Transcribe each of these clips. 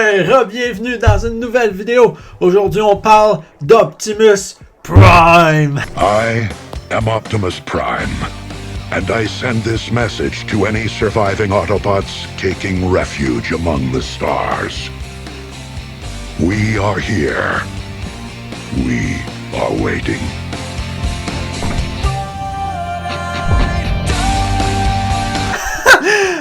Ouais, re-bienvenue dans une nouvelle vidéo. Aujourd'hui, on parle d'Optimus Prime. I am Optimus Prime, and I send this message to any surviving Autobots taking refuge among the stars. We are here. We are waiting.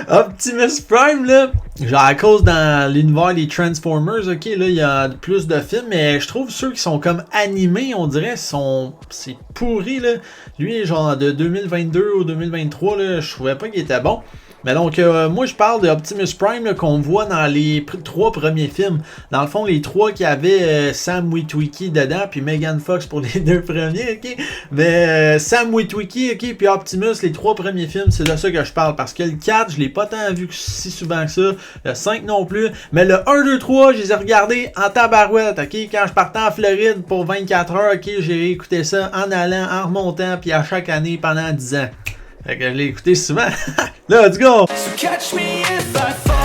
Optimus Prime, là, genre à cause dans l'univers des Transformers, ok, là, il y a plus de films, mais je trouve ceux qui sont comme animés, on dirait, c'est pourri, là. Lui, genre de 2022 ou 2023, là, je trouvais pas qu'il était bon. Mais donc, moi, je parle d'Optimus Prime qu'on voit dans les 3 premiers films. Dans le fond, les 3 qui avaient Sam Witwicky dedans, puis Megan Fox pour les 2 premiers, ok? Mais Sam Witwicky, ok, puis Optimus, les 3 premiers films, c'est de ça que je parle. Parce que le 4, je l'ai pas tant vu si souvent que ça. Le 5 non plus. Mais le 1, 2, 3, je les ai regardés en tabarouette, ok? Quand je partais en Floride pour 24 heures, ok, j'ai écouté ça en allant, en remontant, puis à chaque année pendant 10 ans. Fait que je l'ai écouté souvent. Let's go! So catch me if I fall.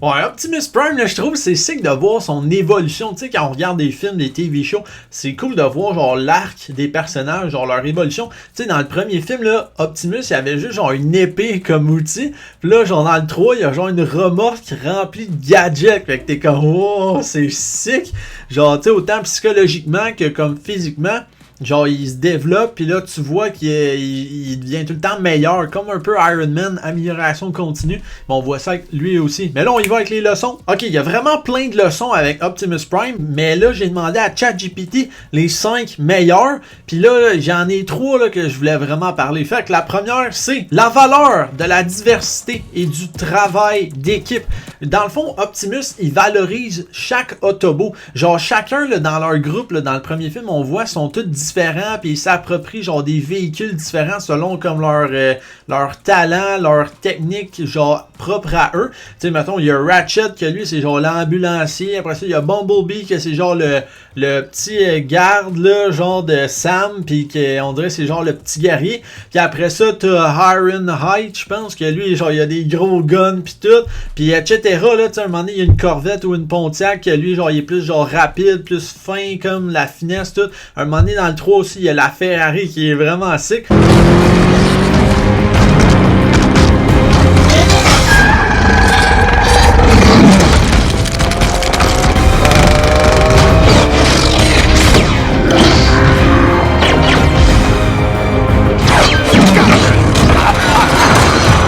Ouais, Optimus Prime, là, je trouve c'est sick de voir son évolution. Tu sais, quand on regarde des films, des TV shows, c'est cool de voir genre l'arc des personnages, genre leur évolution. Tu sais, dans le premier film, là, Optimus, il avait juste genre une épée comme outil. Puis là, genre dans le 3, il y a genre une remorque remplie de gadgets. Fait que t'es comme, oh, c'est sick. Genre, tu sais, autant psychologiquement que comme physiquement. Genre, il se développe, puis là, tu vois qu'il devient tout le temps meilleur, comme un peu Iron Man, amélioration continue. Mais on voit ça avec lui aussi. Mais là, on y va avec les leçons. Ok, il y a vraiment plein de leçons avec Optimus Prime, mais là, j'ai demandé à ChatGPT les 5 meilleurs. Puis là, j'en ai 3 là, que je voulais vraiment parler. Fait que la première, c'est la valeur de la diversité et du travail d'équipe. Dans le fond, Optimus, il valorise chaque Autobot. Genre, chacun là, dans leur groupe, là, dans le premier film, on voit, sont tous différents, puis ils s'approprient genre des véhicules différents selon comme leur talent, leur technique, genre propre à eux. Tu sais, mettons, il y a Ratchet que lui, c'est genre l'ambulancier. Après ça, il y a Bumblebee que c'est genre le petit garde, là, genre de Sam, puis on dirait c'est genre le petit guerrier. Puis après ça, t'as Ironhide, je pense que lui, genre, il y a des gros guns, puis tout, puis etc. Là, tu sais, à un moment donné, il y a une Corvette ou une Pontiac que lui, genre, il est plus genre rapide, plus fin, comme la finesse, tout. À un moment donné, dans le 3 aussi, il y a la Ferrari qui est vraiment sick.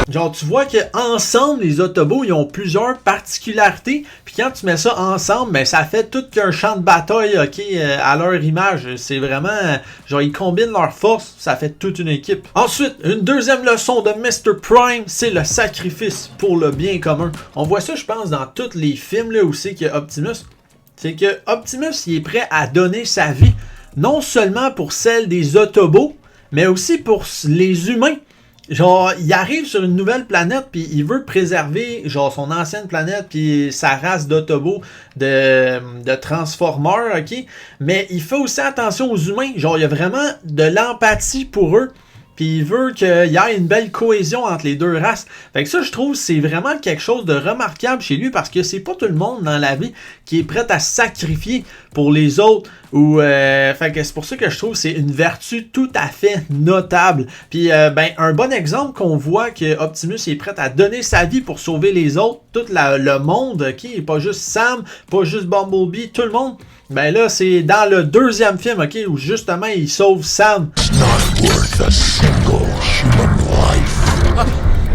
Genre, tu vois qu'ensemble, les Autobots, ils ont plusieurs particularités. Puis quand tu mets ça ensemble, ben ça fait tout qu'un champ de bataille, ok, à leur image. C'est vraiment, genre, ils combinent leurs forces, ça fait toute une équipe. Ensuite, une deuxième leçon de Mr. Prime, c'est le sacrifice pour le bien commun. On voit ça, je pense, dans tous les films, là, où c'est que Optimus, c'est que Optimus, il est prêt à donner sa vie, non seulement pour celle des Autobots, mais aussi pour les humains. Genre, il arrive sur une nouvelle planète, puis il veut préserver, genre, son ancienne planète, puis sa race d'Autobots, de Transformers, ok? Mais il fait aussi attention aux humains. Genre, il y a vraiment de l'empathie pour eux. Puis il veut qu'il y ait une belle cohésion entre les deux races. Fait que ça, je trouve, c'est vraiment quelque chose de remarquable chez lui parce que c'est pas tout le monde dans la vie qui est prêt à sacrifier pour les autres. Fait que c'est pour ça que je trouve que c'est une vertu tout à fait notable. Puis ben un bon exemple qu'on voit que Optimus est prêt à donner sa vie pour sauver les autres, tout le monde, qui pas juste Sam, pas juste Bumblebee, tout le monde. Ben là, c'est dans le deuxième film, ok, où justement il sauve Sam. Not worth a single human life.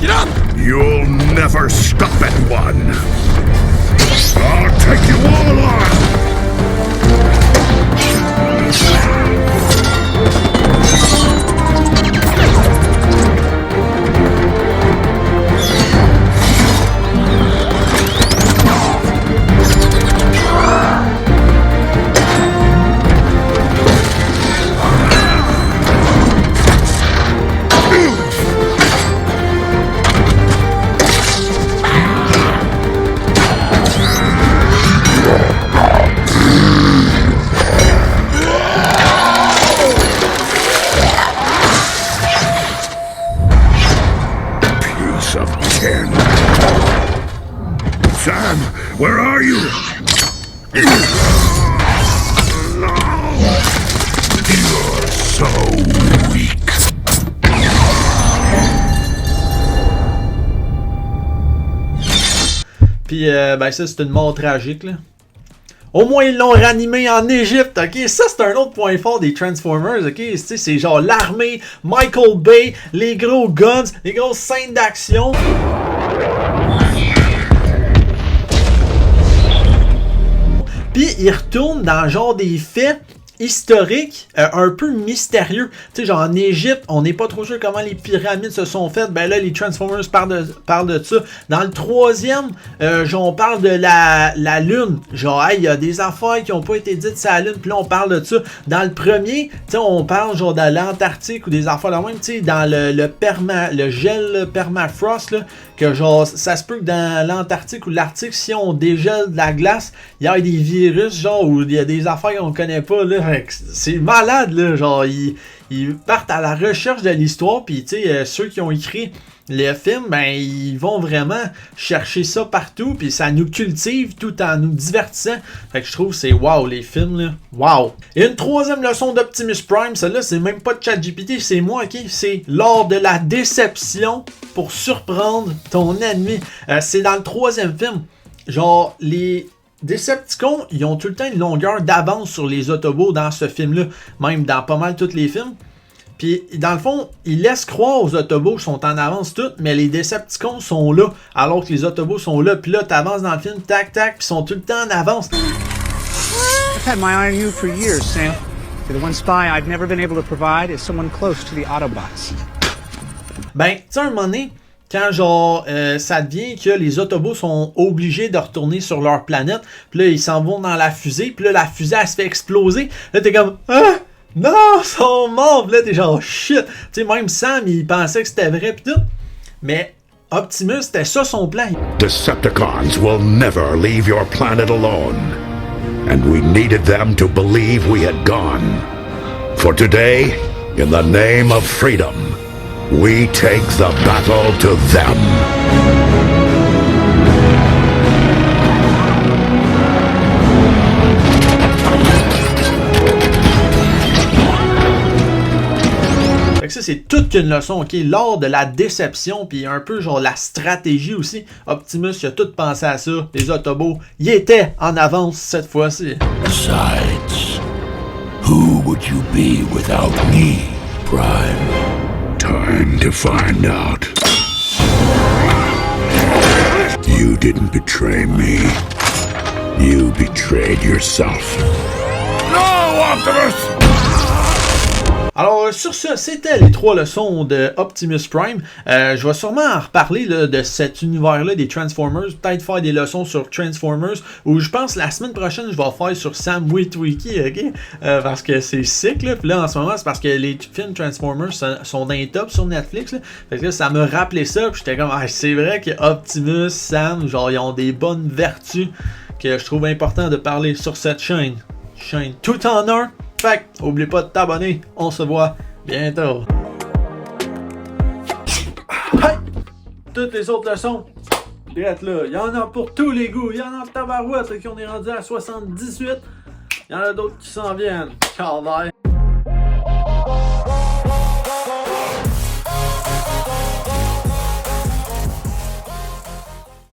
Get up! You'll never stop at one. I'll take you all on. Where are you? You're so weak. Puis, ben ça, c'est une mort tragique, là. Au moins, ils l'ont ranimé en Égypte, ok? Ça, c'est un autre point fort des Transformers, ok? C'est genre l'armée, Michael Bay, les gros guns, les grosses scènes d'action. Puis, ils retournent dans genre des faits historique, un peu mystérieux. Tu sais, genre en Égypte, on n'est pas trop sûr comment les pyramides se sont faites. Ben là, les Transformers parlent de ça. Dans le troisième, genre, on parle de la Lune. Genre, hey, il y a des affaires qui n'ont pas été dites sur la Lune, puis là, on parle de ça. Dans le premier, tu sais, on parle genre de l'Antarctique ou des affaires là même, tu sais, dans le gel permafrost, là, que genre, ça se peut que dans l'Antarctique ou l'Arctique, si on dégèle de la glace, il y a des virus, genre, où il y a des affaires qu'on connaît pas, là. C'est malade, là, genre, ils partent à la recherche de l'histoire, puis tu sais, ceux qui ont écrit les films, ben, ils vont vraiment chercher ça partout, puis ça nous cultive tout en nous divertissant. Fait que je trouve que c'est wow, les films, là, wow. Et une troisième leçon d'Optimus Prime, celle-là, c'est même pas de ChatGPT, c'est moi, ok? C'est lors de la déception pour surprendre ton ennemi. C'est dans le troisième film. Genre, les Decepticons, ils ont tout le temps une longueur d'avance sur les Autobots dans ce film-là, même dans pas mal tous les films. Puis, dans le fond, ils laissent croire aux Autobots qu'ils sont en avance toutes, mais les Decepticons sont là, alors que les Autobots sont là. Puis là, t'avances dans le film, tac, tac, puis ils sont tout le temps en avance. I've had my eye on you for years, Sam. You're the one spy I've never been able to provide is someone close to the Autobots. Ben, tu sais, un moment donné, quand genre ça devient que les Autobots sont obligés de retourner sur leur planète, puis là ils s'en vont dans la fusée, puis là la fusée elle se fait exploser, là t'es comme ah non, ils sont morts, puis là t'es genre shit, tu sais même Sam il pensait que c'était vrai pis tout, mais Optimus c'était ça son plan. Decepticons will never leave your planet alone, and we needed them to believe we had gone. For today, in the name of freedom, we take the battle to them. Fait que ça, c'est toute une leçon, ok? Lors de la déception, puis un peu genre la stratégie aussi, Optimus, il a tout pensé à ça. Les Autobots, ils étaient en avance cette fois-ci. Besides, who would you be without me, Prime? Time to find out. You didn't betray me. You betrayed yourself. No, Optimus! Alors, sur ça, c'était les 3 leçons de Optimus Prime. Je vais sûrement en reparler là, de cet univers-là des Transformers. Peut-être faire des leçons sur Transformers. Ou je pense la semaine prochaine, je vais faire sur Sam Witwicky, ok? Parce que c'est sick, là. Puis là, en ce moment, c'est parce que les films Transformers sont dans les tops sur Netflix, là. Fait que là, ça me rappelait ça. Puis j'étais comme, ah, c'est vrai que Optimus, Sam, genre, ils ont des bonnes vertus que je trouve important de parler sur cette chaîne. Chaîne tout en un. Fait que, oublie pas de t'abonner, on se voit bientôt. Hey! Toutes les autres leçons, direct là, il y en a pour tous les goûts, il y en a en tabarouette, qui on est rendu à 78, il y en a d'autres qui s'en viennent. Calvaire.